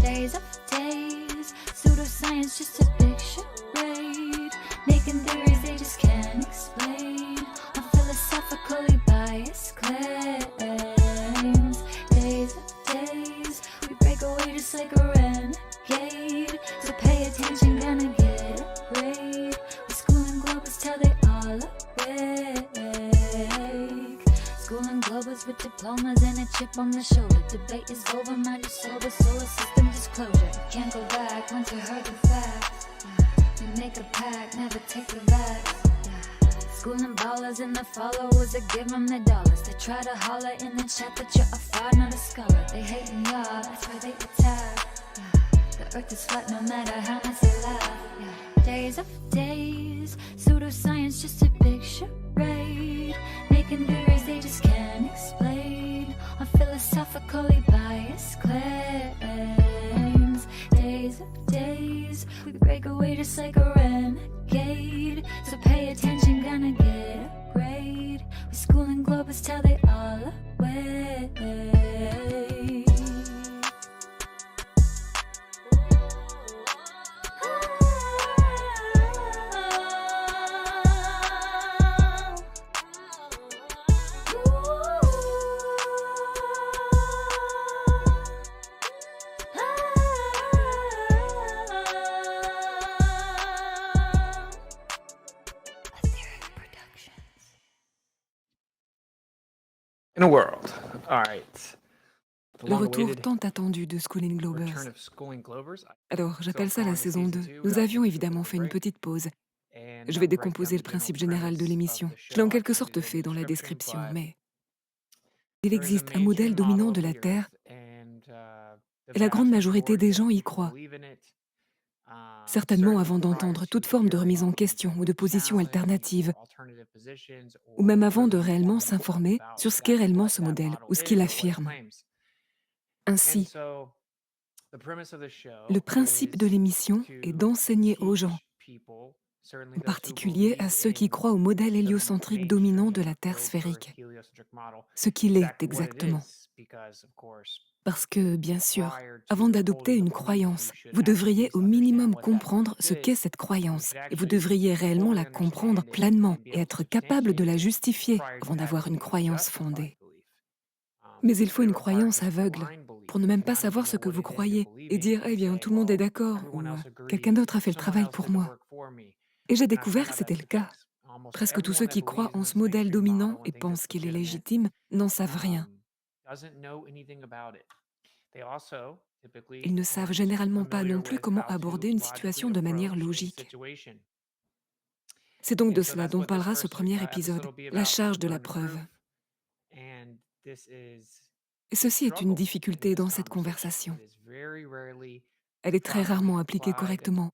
Days of days, pseudoscience just a big charade. Making theories they just can't explain. On philosophically biased claims. Days of days, we break away just like a renegade. So pay attention, gonna get a grade. With school and globus till they all awake. School and globus with diplomas and a chip on the shoulder. Debate is over, mind is sober, solar system disclosure. Can't go back once you heard the facts. We make a pact, never take it back. School and ballers and the followers that give them their dollars. They try to holler in the chat that you're a fraud, not a scholar. They hating y'all, that's why they attack. The earth is flat no matter how much they laugh. Days of days, pseudoscience just a big charade. Making theories they just can't explain. On philosophically biased claims. Days of days, we break away just like a renegade. So pay attention, gonna get a grade. With school and globus till they all away. In a world. All right. The Le retour long-awaited tant attendu de Schooling return Globers. of Schooling Glovers. Alors, j'appelle ça la saison 2. Nous avions évidemment fait une petite pause. Je vais décomposer le principe général de l'émission. Je l'ai en quelque sorte fait dans la description, mais il existe un modèle dominant de la Terre et la grande majorité des gens y croient. Certainement avant d'entendre toute forme de remise en question ou de position alternative, ou même avant de réellement s'informer sur ce qu'est réellement ce modèle ou ce qu'il affirme. Ainsi, le principe de l'émission est d'enseigner aux gens, en particulier à ceux qui croient au modèle héliocentrique dominant de la Terre sphérique, ce qu'il est exactement. Parce que, bien sûr, avant d'adopter une croyance, vous devriez au minimum comprendre ce qu'est cette croyance, et vous devriez réellement la comprendre pleinement et être capable de la justifier avant d'avoir une croyance fondée. Mais il faut une croyance aveugle pour ne même pas savoir ce que vous croyez et dire « Eh bien, tout le monde est d'accord » ou « Quelqu'un d'autre a fait le travail pour moi ». Et j'ai découvert que c'était le cas. Presque tous ceux qui croient en ce modèle dominant et pensent qu'il est légitime n'en savent rien. Ils ne savent généralement pas non plus comment aborder une situation de manière logique. C'est donc de cela dont parlera ce premier épisode, la charge de la preuve. Et ceci est une difficulté dans cette conversation. Elle est très rarement appliquée correctement.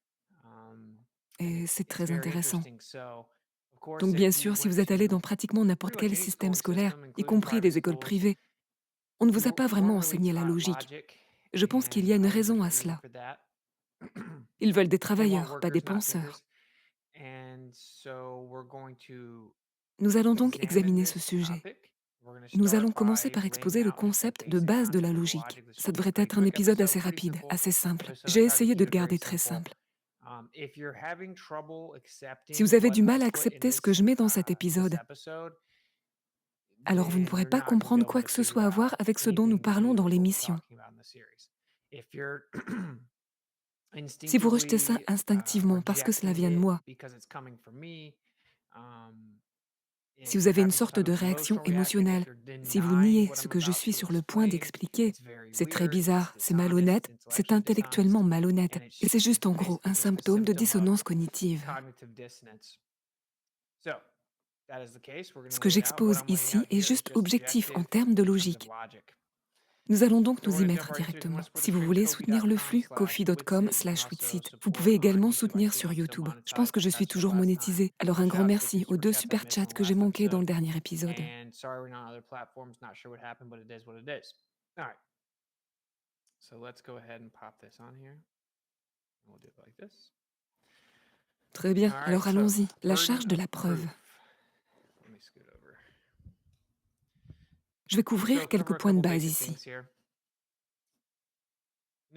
Et c'est très intéressant. Donc bien sûr, si vous êtes allé dans pratiquement n'importe quel système scolaire, y compris des écoles privées, on ne vous a pas vraiment enseigné la logique. Je pense qu'il y a une raison à cela. Ils veulent des travailleurs, pas des penseurs. Nous allons donc examiner ce sujet. Nous allons commencer par exposer le concept de base de la logique. Ça devrait être un épisode assez rapide, assez simple. J'ai essayé de le garder très simple. Si vous avez du mal à accepter ce que je mets dans cet épisode, alors vous ne pourrez pas comprendre quoi que ce soit à voir avec ce dont nous parlons dans l'émission. Si vous rejetez ça instinctivement parce que cela vient de moi, si vous avez une sorte de réaction émotionnelle, si vous niez ce que je suis sur le point d'expliquer, c'est très bizarre, c'est malhonnête, c'est intellectuellement malhonnête, et c'est juste en gros un symptôme de dissonance cognitive. Ce que j'expose ici est juste objectif en termes de logique. Nous allons donc nous y mettre directement. Si vous voulez soutenir le flux, ko-fi.com/witsit. Vous pouvez également soutenir sur YouTube. Je pense que je suis toujours monétisé. Alors un grand merci aux 2 super chats que j'ai manqués dans le dernier épisode. Très bien, alors allons-y. La charge de la preuve. Je vais couvrir quelques points de base ici.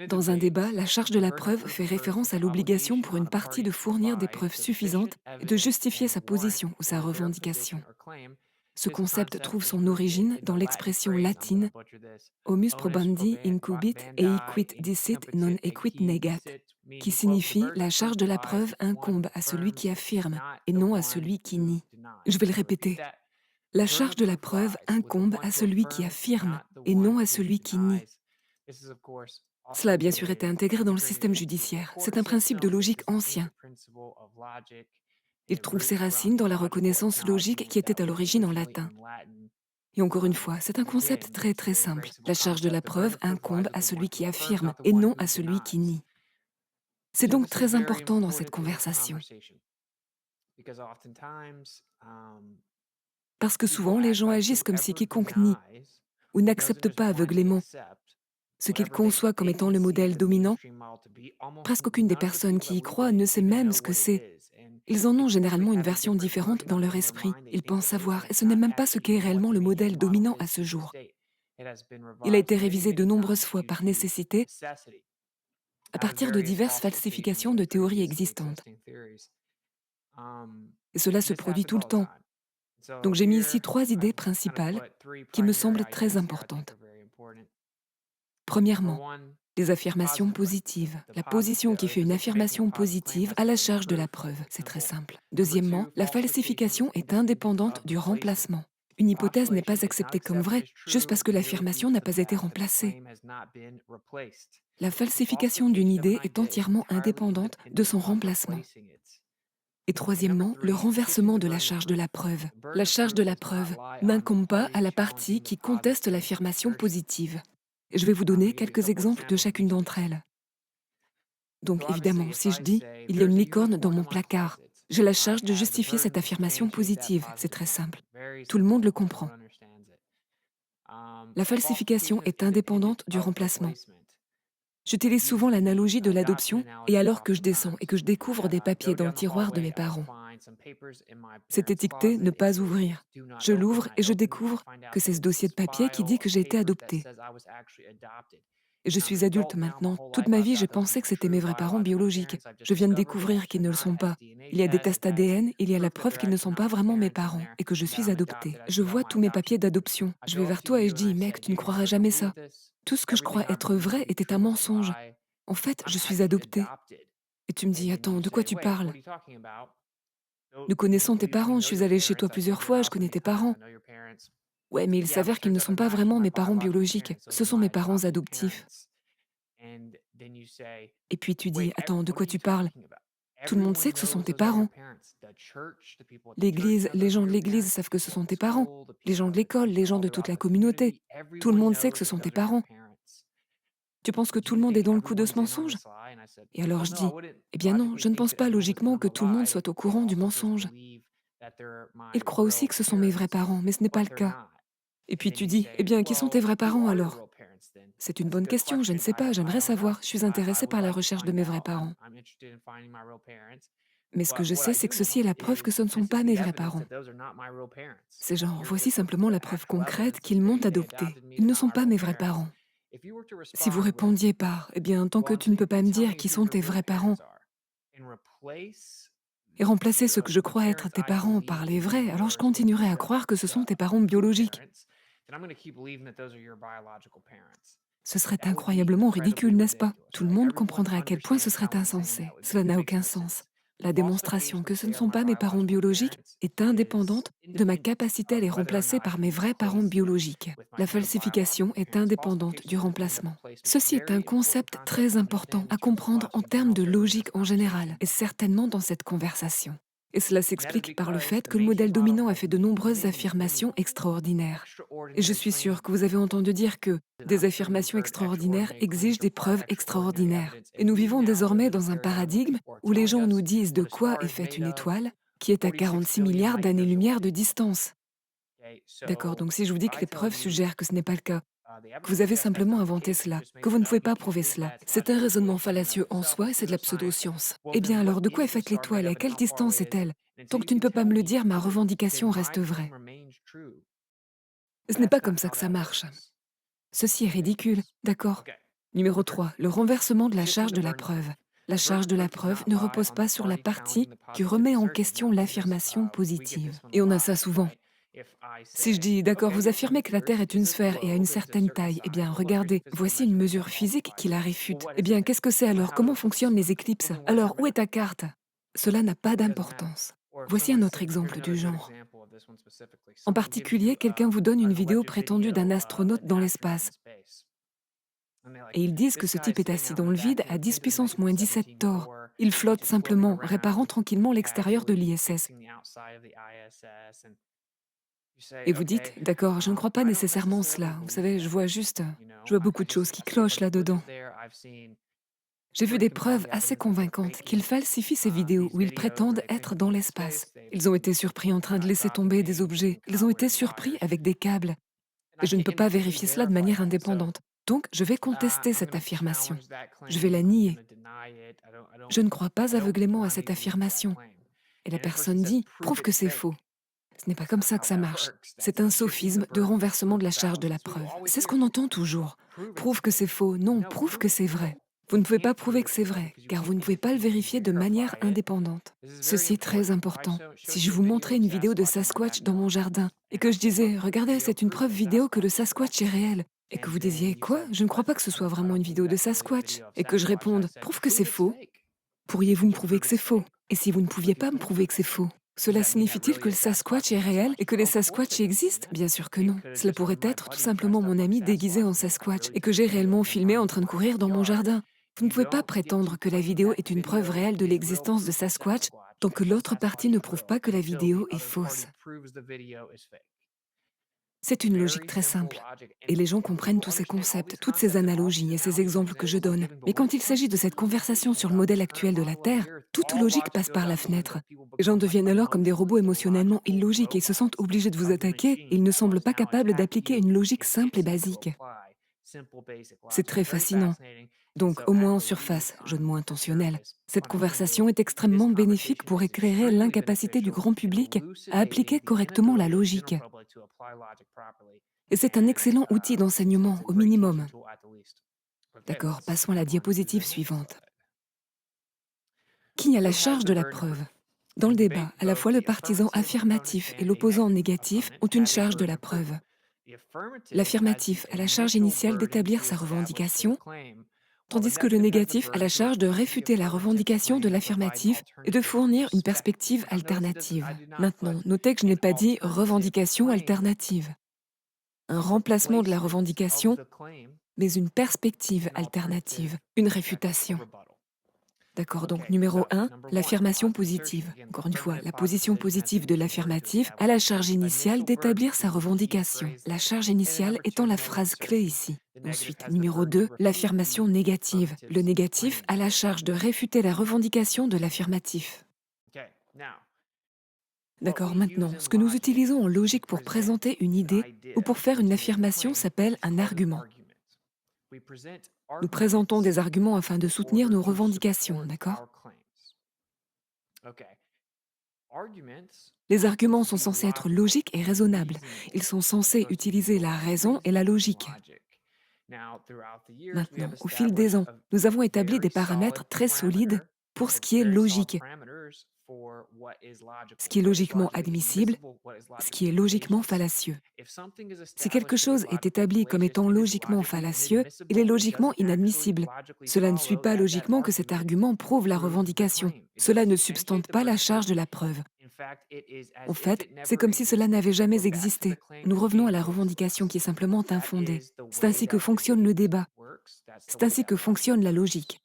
Dans un débat, la charge de la preuve fait référence à l'obligation pour une partie de fournir des preuves suffisantes et de justifier sa position ou sa revendication. Ce concept trouve son origine dans l'expression latine Homus probandi incubit eiquit dicit non equit negat, qui signifie la charge de la preuve incombe à celui qui affirme et non à celui qui nie. Je vais le répéter. La charge de la preuve incombe à celui qui affirme et non à celui qui nie. Cela a bien sûr été intégré dans le système judiciaire. C'est un principe de logique ancien. Il trouve ses racines dans la reconnaissance logique qui était à l'origine en latin. Et encore une fois, c'est un concept très très simple. La charge de la preuve incombe à celui qui affirme et non à celui qui nie. C'est donc très important dans cette conversation. Parce que souvent, les gens agissent comme si quiconque nie ou n'accepte pas aveuglément ce qu'ils conçoivent comme étant le modèle dominant. Presque aucune des personnes qui y croient ne sait même ce que c'est. Ils en ont généralement une version différente dans leur esprit. Ils pensent savoir, et ce n'est même pas ce qu'est réellement le modèle dominant à ce jour. Il a été révisé de nombreuses fois par nécessité à partir de diverses falsifications de théories existantes. Et cela se produit tout le temps. Donc j'ai mis ici 3 idées principales qui me semblent très importantes. Premièrement, les affirmations positives. La position qui fait une affirmation positive a la charge de la preuve, c'est très simple. Deuxièmement, la falsification est indépendante du remplacement. Une hypothèse n'est pas acceptée comme vraie juste parce que l'affirmation n'a pas été remplacée. La falsification d'une idée est entièrement indépendante de son remplacement. Et troisièmement, le renversement de la charge de la preuve. La charge de la preuve n'incombe pas à la partie qui conteste l'affirmation positive. Je vais vous donner quelques exemples de chacune d'entre elles. Donc évidemment, si je dis « il y a une licorne dans mon placard », j'ai la charge de justifier cette affirmation positive, c'est très simple. Tout le monde le comprend. La falsification est indépendante du remplacement. J'utilise souvent l'analogie de l'adoption et alors que je descends et que je découvre des papiers dans le tiroir de mes parents. C'est étiqueté « ne pas ouvrir ». Je l'ouvre et je découvre que c'est ce dossier de papier qui dit que j'ai été adopté. Et je suis adulte maintenant. Toute ma vie, j'ai pensé que c'était mes vrais parents biologiques. Je viens de découvrir qu'ils ne le sont pas. Il y a des tests ADN, il y a la preuve qu'ils ne sont pas vraiment mes parents et que je suis adoptée. Je vois tous mes papiers d'adoption. Je vais vers toi et je dis « Mec, tu ne croiras jamais ça. Tout ce que je crois être vrai était un mensonge. En fait, je suis adoptée. » Et tu me dis « Attends, de quoi tu parles ? Nous connaissons tes parents, je suis allée chez toi plusieurs fois, je connais tes parents. » Ouais, mais il s'avère qu'ils ne sont pas vraiment mes parents biologiques, ce sont mes parents adoptifs. Et puis tu dis, attends, de quoi tu parles? Tout le monde sait que ce sont tes parents. L'Église, les gens de l'Église savent que ce sont tes parents. Les gens de l'école, les gens de toute la communauté. Tout le monde sait que ce sont tes parents. Tu penses que tout le monde est dans le coup de ce mensonge? Et alors je dis, eh bien non, je ne pense pas logiquement que tout le monde soit au courant du mensonge. Ils croient aussi que ce sont mes vrais parents, mais ce n'est pas le cas. Et puis tu dis, eh bien, qui sont tes vrais parents alors? C'est une bonne question, je ne sais pas, j'aimerais savoir, je suis intéressée par la recherche de mes vrais parents. Mais ce que je sais, c'est que ceci est la preuve que ce ne sont pas mes vrais parents. C'est genre, voici simplement la preuve concrète qu'ils m'ont adopté. Ils ne sont pas mes vrais parents. Si vous répondiez par, eh bien, tant que tu ne peux pas me dire qui sont tes vrais parents, et remplacer ce que je crois être tes parents par les vrais, alors je continuerai à croire que ce sont tes parents biologiques. Ce serait incroyablement ridicule, n'est-ce pas? Tout le monde comprendrait à quel point ce serait insensé. Cela n'a aucun sens. La démonstration que ce ne sont pas mes parents biologiques est indépendante de ma capacité à les remplacer par mes vrais parents biologiques. La falsification est indépendante du remplacement. Ceci est un concept très important à comprendre en termes de logique en général, et certainement dans cette conversation. Et cela s'explique par le fait que le modèle dominant a fait de nombreuses affirmations extraordinaires. Et je suis sûre que vous avez entendu dire que des affirmations extraordinaires exigent des preuves extraordinaires. Et nous vivons désormais dans un paradigme où les gens nous disent de quoi est faite une étoile qui est à 46 milliards d'années-lumière de distance. D'accord, donc si je vous dis que les preuves suggèrent que ce n'est pas le cas, que vous avez simplement inventé cela, que vous ne pouvez pas prouver cela, c'est un raisonnement fallacieux en soi et c'est de la pseudo-science. Eh bien alors, de quoi est faite l'étoile et à quelle distance est-elle? Tant que tu ne peux pas me le dire, ma revendication reste vraie. Ce n'est pas comme ça que ça marche. Ceci est ridicule, d'accord? Numéro 3, le renversement de la charge de la preuve. La charge de la preuve ne repose pas sur la partie qui remet en question l'affirmation positive. Et on a ça souvent. Si je dis, d'accord, vous affirmez que la Terre est une sphère et a une certaine taille, eh bien, regardez, voici une mesure physique qui la réfute. Eh bien, qu'est-ce que c'est alors? Comment fonctionnent les éclipses? Alors, où est ta carte? Cela n'a pas d'importance. Voici un autre exemple du genre. En particulier, quelqu'un vous donne une vidéo prétendue d'un astronaute dans l'espace. Et ils disent que ce type est assis dans le vide à 10 puissance moins 17 torts. Il flotte simplement, réparant tranquillement l'extérieur de l'ISS. Et vous dites, d'accord, je ne crois pas nécessairement cela. Vous savez, je vois beaucoup de choses qui clochent là-dedans. J'ai vu des preuves assez convaincantes qu'ils falsifient ces vidéos où ils prétendent être dans l'espace. Ils ont été surpris en train de laisser tomber des objets. Ils ont été surpris avec des câbles. Et je ne peux pas vérifier cela de manière indépendante. Donc, je vais contester cette affirmation. Je vais la nier. Je ne crois pas aveuglément à cette affirmation. Et la personne dit, prouve que c'est faux. Ce n'est pas comme ça que ça marche. C'est un sophisme de renversement de la charge de la preuve. C'est ce qu'on entend toujours. Prouve que c'est faux. Non, prouve que c'est vrai. Vous ne pouvez pas prouver que c'est vrai, car vous ne pouvez pas le vérifier de manière indépendante. Ceci est très important. Si je vous montrais une vidéo de Sasquatch dans mon jardin, et que je disais, regardez, c'est une preuve vidéo que le Sasquatch est réel, et que vous disiez, quoi? Je ne crois pas que ce soit vraiment une vidéo de Sasquatch, et que je réponde, prouve que c'est faux. Pourriez-vous me prouver que c'est faux? Et si vous ne pouviez pas me prouver que c'est faux, cela signifie-t-il que le Sasquatch est réel et que les Sasquatch existent? Bien sûr que non. Cela pourrait être tout simplement mon ami déguisé en Sasquatch et que j'ai réellement filmé en train de courir dans mon jardin. Vous ne pouvez pas prétendre que la vidéo est une preuve réelle de l'existence de Sasquatch tant que l'autre partie ne prouve pas que la vidéo est fausse. C'est une logique très simple. Et les gens comprennent tous ces concepts, toutes ces analogies et ces exemples que je donne. Mais quand il s'agit de cette conversation sur le modèle actuel de la Terre, toute logique passe par la fenêtre. Les gens deviennent alors comme des robots émotionnellement illogiques et se sentent obligés de vous attaquer et ils ne semblent pas capables d'appliquer une logique simple et basique. C'est très fascinant. Donc, au moins en surface, jeu de mots intentionnel, cette conversation est extrêmement bénéfique pour éclairer l'incapacité du grand public à appliquer correctement la logique. Et c'est un excellent outil d'enseignement, au minimum. D'accord, passons à la diapositive suivante. Qui a la charge de la preuve? Dans le débat, à la fois le partisan affirmatif et l'opposant négatif ont une charge de la preuve. L'affirmatif a la charge initiale d'établir sa revendication, tandis que le négatif a la charge de réfuter la revendication de l'affirmatif et de fournir une perspective alternative. Maintenant, notez que je n'ai pas dit revendication alternative. Un remplacement de la revendication, mais une perspective alternative, une réfutation. D'accord, donc numéro 1, l'affirmation positive. Encore une fois, la position positive de l'affirmatif a la charge initiale d'établir sa revendication, la charge initiale étant la phrase clé ici. Ensuite, numéro 2, l'affirmation négative. Le négatif a la charge de réfuter la revendication de l'affirmatif. D'accord, maintenant, ce que nous utilisons en logique pour présenter une idée ou pour faire une affirmation s'appelle un argument. Nous présentons des arguments afin de soutenir nos revendications, d'accord? Les arguments sont censés être logiques et raisonnables. Ils sont censés utiliser la raison et la logique. Maintenant, au fil des ans, nous avons établi des paramètres très solides pour ce qui est logique, ce qui est logiquement admissible, ce qui est logiquement fallacieux. Si quelque chose est établi comme étant logiquement fallacieux, il est logiquement inadmissible. Cela ne suit pas logiquement que cet argument prouve la revendication. Cela ne substante pas la charge de la preuve. En fait, c'est comme si cela n'avait jamais existé. Nous revenons à la revendication qui est simplement infondée. C'est ainsi que fonctionne le débat. C'est ainsi que fonctionne la logique.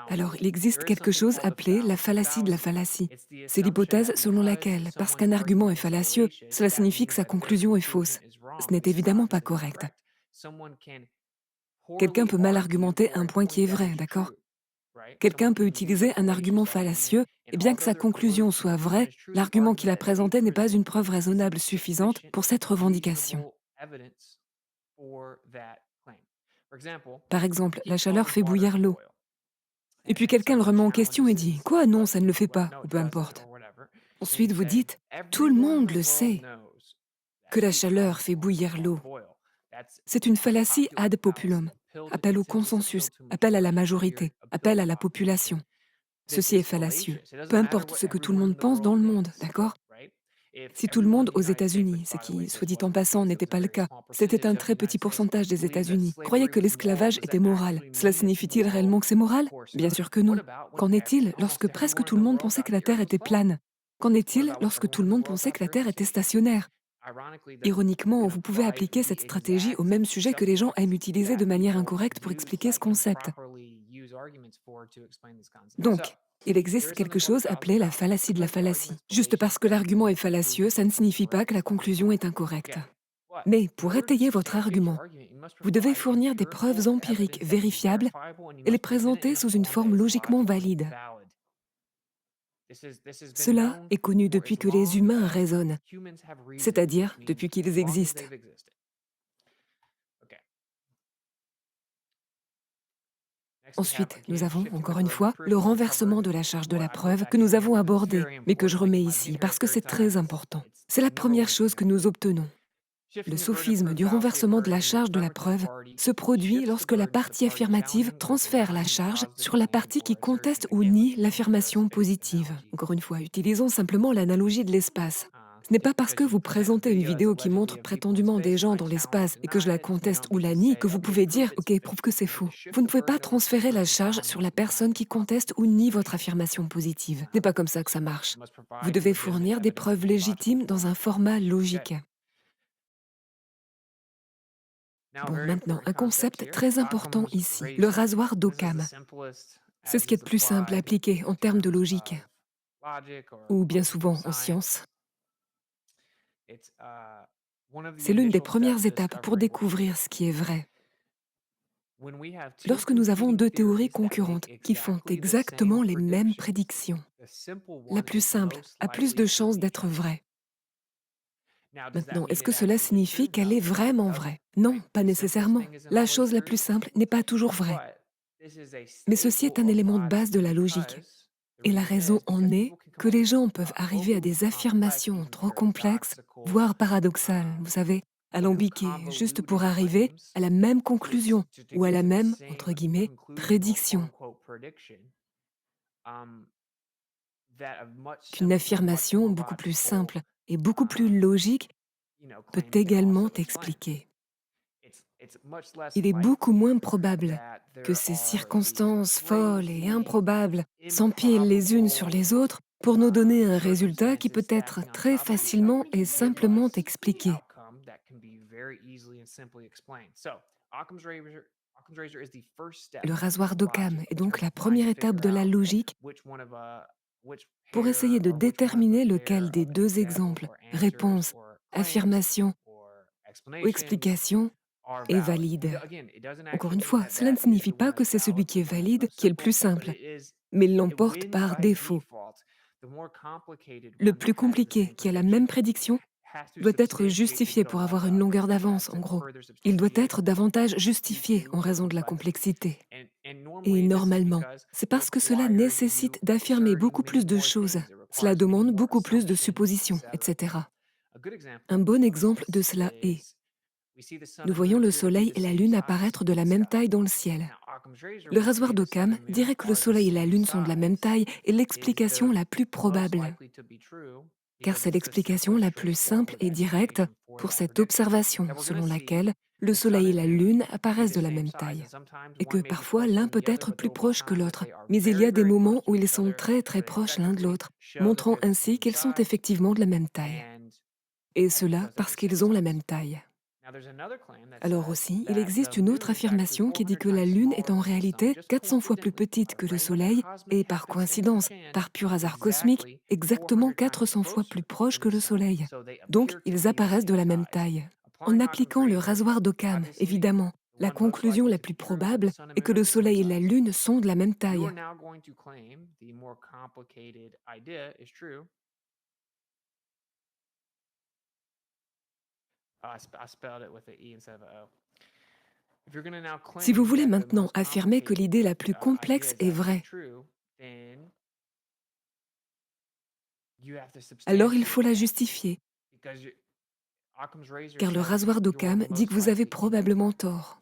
Alors, il existe quelque chose appelé la fallacie de la fallacie. C'est l'hypothèse selon laquelle, parce qu'un argument est fallacieux, cela signifie que sa conclusion est fausse. Ce n'est évidemment pas correct. Quelqu'un peut mal argumenter un point qui est vrai, d'accord? Quelqu'un peut utiliser un argument fallacieux, et bien que sa conclusion soit vraie, l'argument qu'il a présenté n'est pas une preuve raisonnable suffisante pour cette revendication. Par exemple, la chaleur fait bouillir l'eau. Et puis quelqu'un le remet en question et dit « Quoi? Non, ça ne le fait pas », ou peu importe. Ensuite, vous dites « Tout le monde le sait que la chaleur fait bouillir l'eau ». C'est une fallacie ad populum. appel au consensus, appel à la majorité, appel à la population. Ceci est fallacieux. Peu importe ce que tout le monde pense dans le monde, d'accord? Si tout le monde aux États-Unis, ce qui, soit dit en passant, n'était pas le cas, c'était un très petit pourcentage des États-Unis, croyait que l'esclavage était moral, cela signifie-t-il réellement que c'est moral? Bien sûr que non. Qu'en est-il lorsque presque tout le monde pensait que la Terre était plane? Qu'en est-il lorsque tout le monde pensait que la Terre était stationnaire? Ironiquement, vous pouvez appliquer cette stratégie au même sujet que les gens aiment utiliser de manière incorrecte pour expliquer ce concept. Donc, il existe quelque chose appelé la fallacie de la fallacie. Juste parce que l'argument est fallacieux, ça ne signifie pas que la conclusion est incorrecte. Mais pour étayer votre argument, vous devez fournir des preuves empiriques vérifiables et les présenter sous une forme logiquement valide. Cela est connu depuis que les humains raisonnent, c'est-à-dire depuis qu'ils existent. Ensuite, nous avons, encore une fois, le renversement de la charge de la preuve que nous avons abordé, mais que je remets ici parce que c'est très important. C'est la première chose que nous obtenons. Le sophisme du renversement de la charge de la preuve se produit lorsque la partie affirmative transfère la charge sur la partie qui conteste ou nie l'affirmation positive. Encore une fois, utilisons simplement l'analogie de l'espace. Ce n'est pas parce que vous présentez une vidéo qui montre prétendument des gens dans l'espace et que je la conteste ou la nie que vous pouvez dire « Ok, prouve que c'est faux ». Vous ne pouvez pas transférer la charge sur la personne qui conteste ou nie votre affirmation positive. Ce n'est pas comme ça que ça marche. Vous devez fournir des preuves légitimes dans un format logique. Bon, maintenant, un concept très important ici, le rasoir d'Occam. C'est ce qui est de plus simple à appliquer en termes de logique, ou bien souvent en science. C'est l'une des premières étapes pour découvrir ce qui est vrai. Lorsque nous avons deux théories concurrentes qui font exactement les mêmes prédictions, la plus simple a plus de chances d'être vraie. Maintenant, est-ce que cela signifie qu'elle est vraiment vraie? Non, pas nécessairement. La chose la plus simple n'est pas toujours vraie. Mais ceci est un élément de base de la logique. Et la raison en est que les gens peuvent arriver à des affirmations trop complexes, voire paradoxales, vous savez, alambiquées, juste pour arriver à la même conclusion ou à la même, entre guillemets, prédiction. Qu'une affirmation beaucoup plus simple et beaucoup plus logique peut également expliquer. Il est beaucoup moins probable que ces circonstances folles et improbables s'empilent les unes sur les autres pour nous donner un résultat qui peut être très facilement et simplement expliqué. Le rasoir d'Occam est donc la première étape de la logique pour essayer de déterminer lequel des deux exemples, réponse, affirmation ou explication, est valide. Encore une fois, cela ne signifie pas que c'est celui qui est valide qui est le plus simple, mais il l'emporte par défaut. Le plus compliqué, qui a la même prédiction, doit être justifié pour avoir une longueur d'avance, en gros. Il doit être davantage justifié en raison de la complexité. Et normalement, c'est parce que cela nécessite d'affirmer beaucoup plus de choses. Cela demande beaucoup plus de suppositions, etc. Un bon exemple de cela est: nous voyons le Soleil et la Lune apparaître de la même taille dans le ciel. Le rasoir d'Occam dirait que le Soleil et la Lune sont de la même taille est l'explication la plus probable, car c'est l'explication la plus simple et directe pour cette observation selon laquelle le Soleil et la Lune apparaissent de la même taille, et que parfois l'un peut être plus proche que l'autre, mais il y a des moments où ils sont très très proches l'un de l'autre, montrant ainsi qu'ils sont effectivement de la même taille. Et cela parce qu'ils ont la même taille. Alors aussi, il existe une autre affirmation qui dit que la Lune est en réalité 400 fois plus petite que le Soleil et par coïncidence, par pur hasard cosmique, exactement 400 fois plus proche que le Soleil. Donc, ils apparaissent de la même taille. En appliquant le rasoir d'Occam, évidemment, la conclusion la plus probable est que le Soleil et la Lune sont de la même taille. Si vous voulez maintenant affirmer que l'idée la plus complexe est vraie, alors il faut la justifier, car le rasoir d'Occam dit que vous avez probablement tort.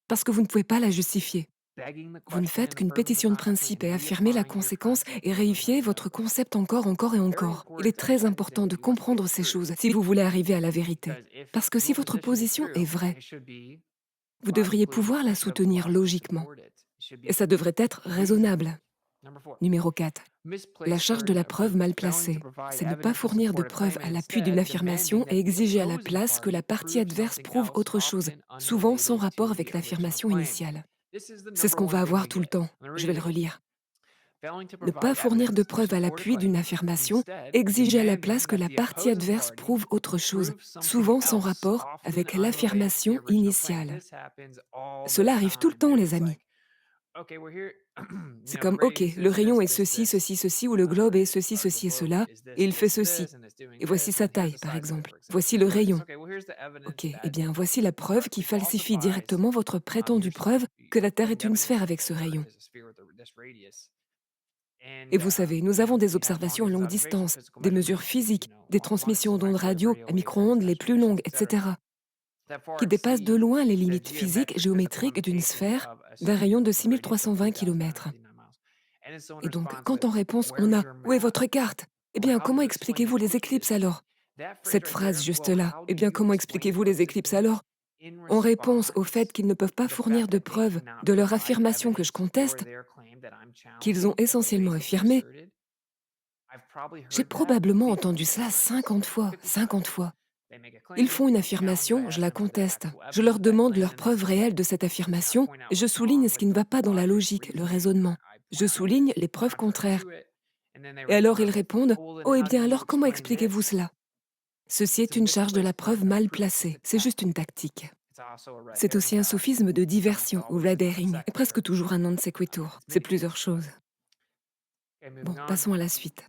parce que vous ne pouvez pas la justifier. Vous ne faites qu'une pétition de principe et affirmer la conséquence et réifier votre concept encore et encore. Il est très important de comprendre ces choses si vous voulez arriver à la vérité. Parce que si votre position est vraie, vous devriez pouvoir la soutenir logiquement. Et ça devrait être raisonnable. Numéro 4. La charge de la preuve mal placée. C'est ne pas fournir de preuves à l'appui d'une affirmation et exiger à la place que la partie adverse prouve autre chose, souvent sans rapport avec l'affirmation initiale. C'est ce qu'on va avoir tout le temps. Je vais le relire. Ne pas fournir de preuves à l'appui d'une affirmation, exiger à la place que la partie adverse prouve autre chose, souvent sans rapport avec l'affirmation initiale. Cela arrive tout le temps, les amis. C'est comme, OK, le rayon est ceci, ceci, ceci, ou le globe est ceci, ceci et cela, et il fait ceci. Et voici sa taille, par exemple. Voici le rayon. OK, eh bien, voici la preuve qui falsifie directement votre prétendue preuve que la Terre est une sphère avec ce rayon. Et vous savez, nous avons des observations à longue distance, des mesures physiques, des transmissions d'ondes radio à micro-ondes les plus longues, etc., qui dépassent de loin les limites physiques géométriques d'une sphère d'un rayon de 6320 km. Et donc, quand en réponse on a « Où est votre carte ?» Eh bien, comment expliquez-vous les éclipses alors? Cette phrase juste là, eh bien, comment expliquez-vous les éclipses alors? En réponse au fait qu'ils ne peuvent pas fournir de preuves de leur affirmation que je conteste, qu'ils ont essentiellement affirmée, j'ai probablement entendu ça 50 fois, 50 fois. Ils font une affirmation, je la conteste. Je leur demande leur preuve réelle de cette affirmation et je souligne ce qui ne va pas dans la logique, le raisonnement. Je souligne les preuves contraires. Et alors ils répondent « Oh, eh bien alors comment expliquez-vous cela ?» Ceci est une charge de la preuve mal placée, c'est juste une tactique. C'est aussi un sophisme de diversion, ou red herring, et presque toujours un non sequitur. C'est plusieurs choses. Bon, passons à la suite.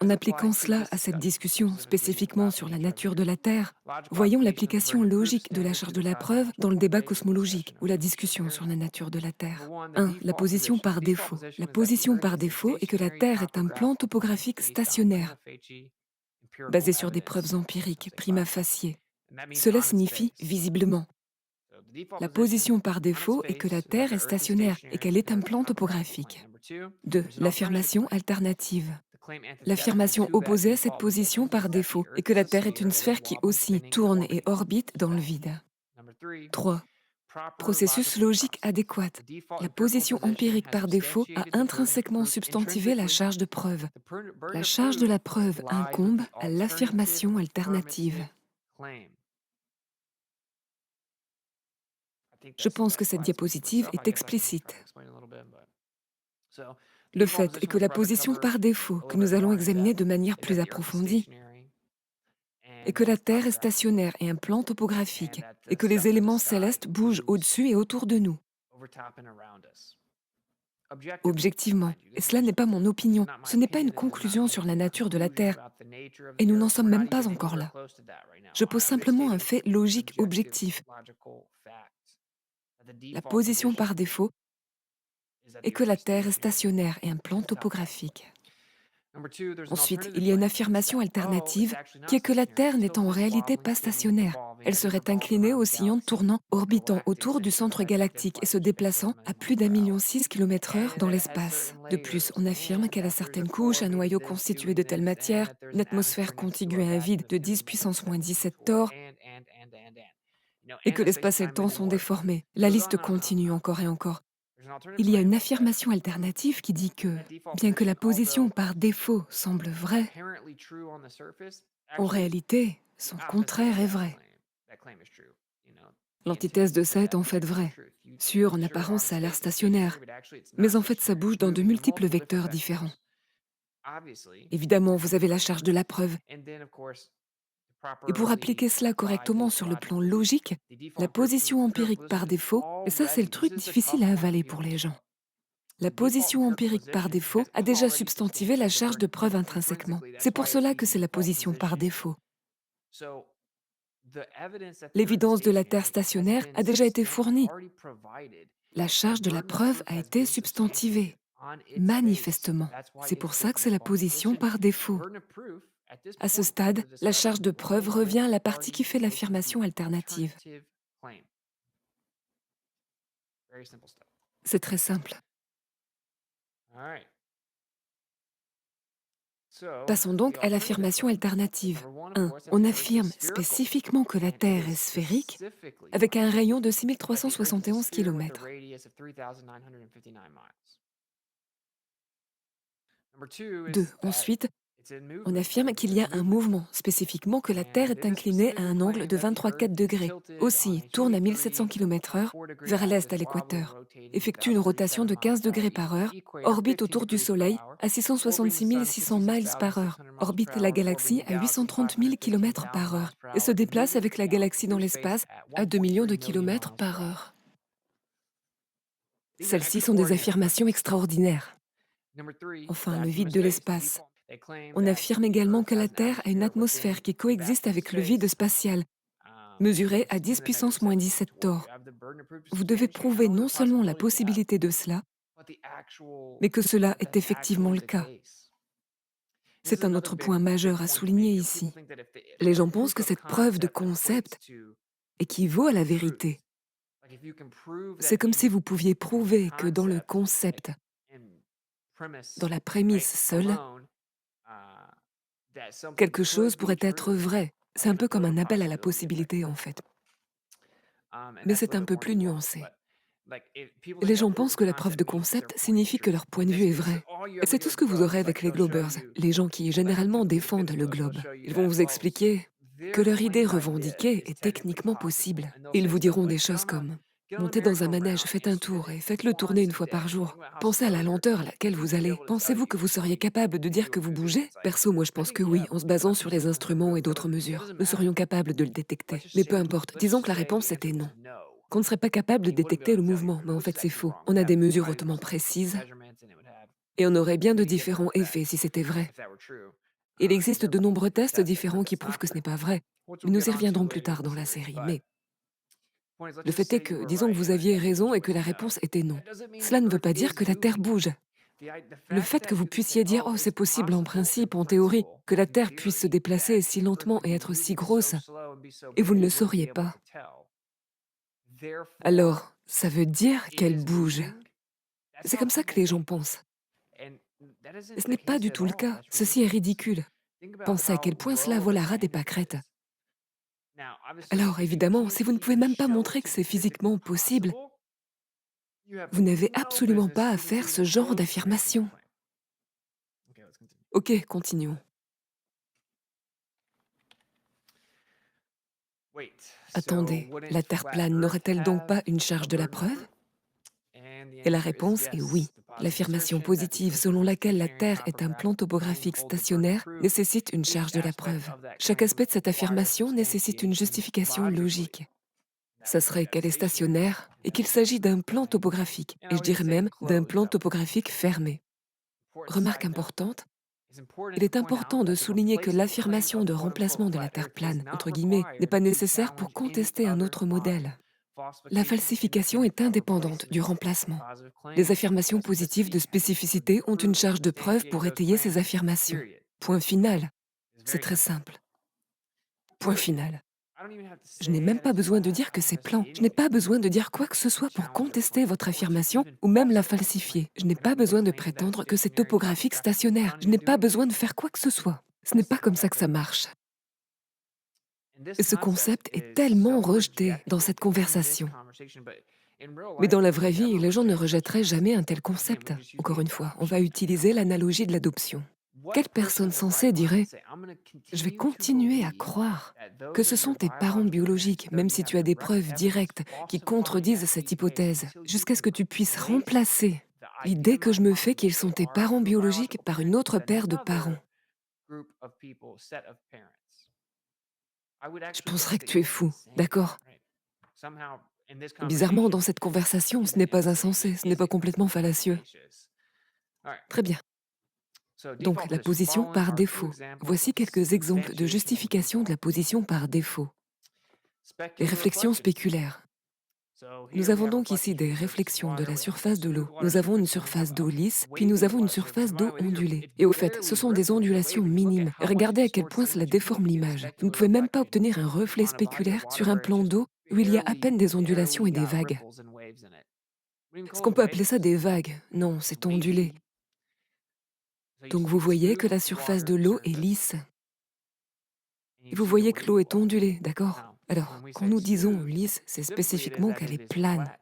En appliquant cela à cette discussion spécifiquement sur la nature de la Terre, voyons l'application logique de la charge de la preuve dans le débat cosmologique ou la discussion sur la nature de la Terre. 1. La position par défaut. La position par défaut est que la Terre est un plan topographique stationnaire, basé sur des preuves empiriques, prima facie. Cela signifie visiblement. La position par défaut est que la Terre est stationnaire et qu'elle est un plan topographique. 2. L'affirmation alternative. L'affirmation opposée à cette position par défaut est que la Terre est une sphère qui oscille, tourne et orbite dans le vide. 3. Processus logique adéquat. La position empirique par défaut a intrinsèquement substantivé la charge de preuve. La charge de la preuve incombe à l'affirmation alternative. Je pense que cette diapositive est explicite. Le fait est que la position par défaut, que nous allons examiner de manière plus approfondie, est que la Terre est stationnaire et un plan topographique, et que les éléments célestes bougent au-dessus et autour de nous. Objectivement, et cela n'est pas mon opinion, ce n'est pas une conclusion sur la nature de la Terre, et nous n'en sommes même pas encore là. Je pose simplement un fait logique objectif. La position par défaut est que la Terre est stationnaire et un plan topographique. Ensuite, il y a une affirmation alternative qui est que la Terre n'est en réalité pas stationnaire. Elle serait inclinée, oscillante, tournant, orbitant autour du centre galactique et se déplaçant à plus d'1,6 million de km/h dans l'espace. De plus, on affirme qu'elle a certaines couches, un noyau constitué de telle matière, une atmosphère contiguë à un vide de 10 puissance moins 17 torr, et que l'espace et le temps sont déformés. La liste continue encore et encore. Il y a une affirmation alternative qui dit que, bien que la position par défaut semble vraie, en réalité, son contraire est vrai. L'antithèse de ça est en fait vraie. Sûr, en apparence, ça a l'air stationnaire, mais en fait, ça bouge dans de multiples vecteurs différents. Évidemment, vous avez la charge de la preuve. Et pour appliquer cela correctement sur le plan logique, la position empirique par défaut, et ça c'est le truc difficile à avaler pour les gens. La position empirique par défaut a déjà substantivé la charge de preuve intrinsèquement. C'est pour cela que c'est la position par défaut. L'évidence de la Terre stationnaire a déjà été fournie. La charge de la preuve a été substantivée, manifestement. C'est pour ça que c'est la position par défaut. À ce stade, la charge de preuve revient à la partie qui fait l'affirmation alternative. C'est très simple. Passons donc à l'affirmation alternative. 1. On affirme spécifiquement que la Terre est sphérique avec un rayon de 6371 km. 2. Ensuite, on affirme qu'il y a un mouvement, spécifiquement que la Terre est inclinée à un angle de 23,4 degrés, aussi tourne à 1700 km/h vers l'est à l'équateur, effectue une rotation de 15 degrés par heure, orbite autour du Soleil à 666 600 miles par heure, orbite la galaxie à 830 000 km par heure et se déplace avec la galaxie dans l'espace à 2 millions de kilomètres par heure. Celles-ci sont des affirmations extraordinaires. Enfin, le vide de l'espace. On affirme également que la Terre a une atmosphère qui coexiste avec le vide spatial, mesuré à 10 puissance moins 17 torr. Vous devez prouver non seulement la possibilité de cela, mais que cela est effectivement le cas. C'est un autre point majeur à souligner ici. Les gens pensent que cette preuve de concept équivaut à la vérité. C'est comme si vous pouviez prouver que dans le concept, dans la prémisse seule, quelque chose pourrait être vrai. C'est un peu comme un appel à la possibilité, en fait. Mais c'est un peu plus nuancé. Les gens pensent que la preuve de concept signifie que leur point de vue est vrai. Et c'est tout ce que vous aurez avec les globers, les gens qui généralement défendent le globe. Ils vont vous expliquer que leur idée revendiquée est techniquement possible. Ils vous diront des choses comme: montez dans un manège, faites un tour et faites-le tourner une fois par jour. Pensez à la lenteur à laquelle vous allez. Pensez-vous que vous seriez capable de dire que vous bougez? Perso, moi je pense que oui, en se basant sur les instruments et d'autres mesures. Nous serions capables de le détecter. Mais peu importe, disons que la réponse était non. Qu'on ne serait pas capable de détecter le mouvement, mais en fait c'est faux. On a des mesures hautement précises et on aurait bien de différents effets si c'était vrai. Il existe de nombreux tests différents qui prouvent que ce n'est pas vrai, mais nous y reviendrons plus tard dans la série. Mais le fait est que, disons que vous aviez raison et que la réponse était non. Cela ne veut pas dire que la Terre bouge. Le fait que vous puissiez dire « Oh, c'est possible en principe, en théorie, que la Terre puisse se déplacer si lentement et être si grosse », et vous ne le sauriez pas. Alors, ça veut dire qu'elle bouge. C'est comme ça que les gens pensent. Et ce n'est pas du tout le cas. Ceci est ridicule. Pensez à quel point cela vole à ras des pâquerettes. Alors, évidemment, si vous ne pouvez même pas montrer que c'est physiquement possible, vous n'avez absolument pas à faire ce genre d'affirmation. Ok, continuons. Attendez, la Terre plane n'aurait-elle donc pas une charge de la preuve? Et la réponse est oui. L'affirmation positive selon laquelle la Terre est un plan topographique stationnaire nécessite une charge de la preuve. Chaque aspect de cette affirmation nécessite une justification logique. Ça serait qu'elle est stationnaire et qu'il s'agit d'un plan topographique, et je dirais même d'un plan topographique fermé. Remarque importante, il est important de souligner que l'affirmation de remplacement de la Terre plane, entre guillemets, n'est pas nécessaire pour contester un autre modèle. La falsification est indépendante du remplacement. Les affirmations positives de spécificité ont une charge de preuve pour étayer ces affirmations. Point final. C'est très simple. Point final. Je n'ai même pas besoin de dire que c'est plan. Je n'ai pas besoin de dire quoi que ce soit pour contester votre affirmation ou même la falsifier. Je n'ai pas besoin de prétendre que c'est topographique stationnaire. Je n'ai pas besoin de faire quoi que ce soit. Ce n'est pas comme ça que ça marche. Et ce concept est tellement rejeté dans cette conversation. Mais dans la vraie vie, les gens ne rejetteraient jamais un tel concept. Encore une fois, on va utiliser l'analogie de l'adoption. Quelle personne sensée dirait « Je vais continuer à croire que ce sont tes parents biologiques, même si tu as des preuves directes qui contredisent cette hypothèse, jusqu'à ce que tu puisses remplacer l'idée que je me fais qu'ils sont tes parents biologiques par une autre paire de parents. » Je penserais que tu es fou, d'accord? Bizarrement, dans cette conversation, ce n'est pas insensé, ce n'est pas complètement fallacieux. Très bien. Donc, la position par défaut. Voici quelques exemples de justification de la position par défaut. Les réflexions spéculaires. Nous avons donc ici des réflexions de la surface de l'eau. Nous avons une surface d'eau lisse, puis nous avons une surface d'eau ondulée. Et au fait, ce sont des ondulations minimes. Regardez à quel point cela déforme l'image. Vous ne pouvez même pas obtenir un reflet spéculaire sur un plan d'eau où il y a à peine des ondulations et des vagues. Est-ce qu'on peut appeler ça des vagues? Non, c'est ondulé. Donc vous voyez que la surface de l'eau est lisse. Et vous voyez que l'eau est ondulée, d'accord? Alors, quand nous disons lisse, c'est spécifiquement qu'elle est plane.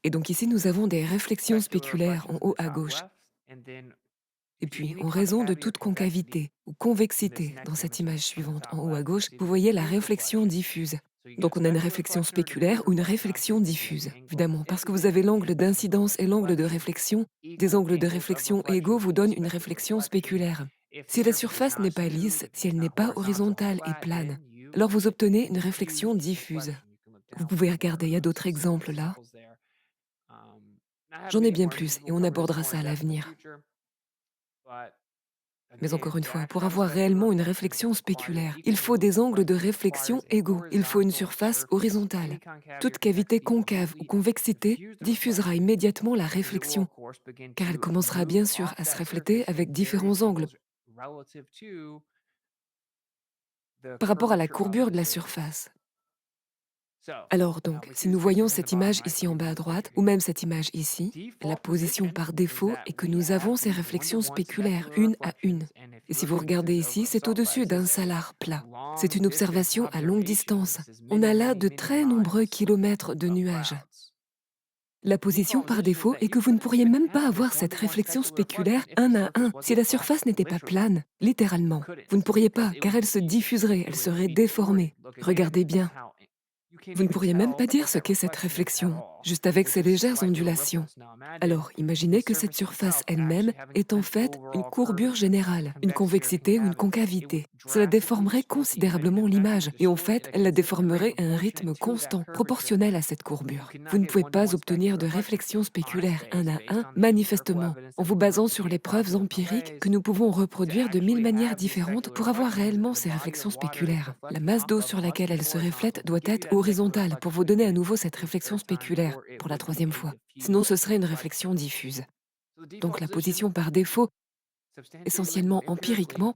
Et donc ici, nous avons des réflexions spéculaires en haut à gauche. Et puis, en raison de toute concavité ou convexité dans cette image suivante, en haut à gauche, vous voyez la réflexion diffuse. Donc on a une réflexion spéculaire ou une réflexion diffuse. Évidemment, parce que vous avez l'angle d'incidence et l'angle de réflexion, des angles de réflexion égaux vous donnent une réflexion spéculaire. Si la surface n'est pas lisse, si elle n'est pas horizontale et plane, alors vous obtenez une réflexion diffuse. Vous pouvez regarder, il y a d'autres exemples là. J'en ai bien plus et on abordera ça à l'avenir. Mais encore une fois, pour avoir réellement une réflexion spéculaire, il faut des angles de réflexion égaux. Il faut une surface horizontale. Toute cavité concave ou convexité diffusera immédiatement la réflexion, car elle commencera bien sûr à se refléter avec différents angles par rapport à la courbure de la surface. Alors donc, si nous voyons cette image ici en bas à droite, ou même cette image ici, la position par défaut est que nous avons ces réflexions spéculaires, une à une. Et si vous regardez ici, c'est au-dessus d'un salar plat. C'est une observation à longue distance. On a là de très nombreux kilomètres de nuages. La position par défaut est que vous ne pourriez même pas avoir cette réflexion spéculaire un à un si la surface n'était pas plane, littéralement. Vous ne pourriez pas, car elle se diffuserait, elle serait déformée. Regardez bien. Vous ne pourriez même pas dire ce qu'est cette réflexion, juste avec ces légères ondulations. Alors, imaginez que cette surface elle-même est en fait une courbure générale, une convexité ou une concavité. Cela déformerait considérablement l'image, et en fait, elle la déformerait à un rythme constant, proportionnel à cette courbure. Vous ne pouvez pas obtenir de réflexion spéculaire un à un, manifestement, en vous basant sur les preuves empiriques que nous pouvons reproduire de 1000 manières différentes pour avoir réellement ces réflexions spéculaires. La masse d'eau sur laquelle elles se reflètent doit être horizontale pour vous donner à nouveau cette réflexion spéculaire, pour la troisième fois. Sinon, ce serait une réflexion diffuse. Donc la position par défaut, essentiellement empiriquement,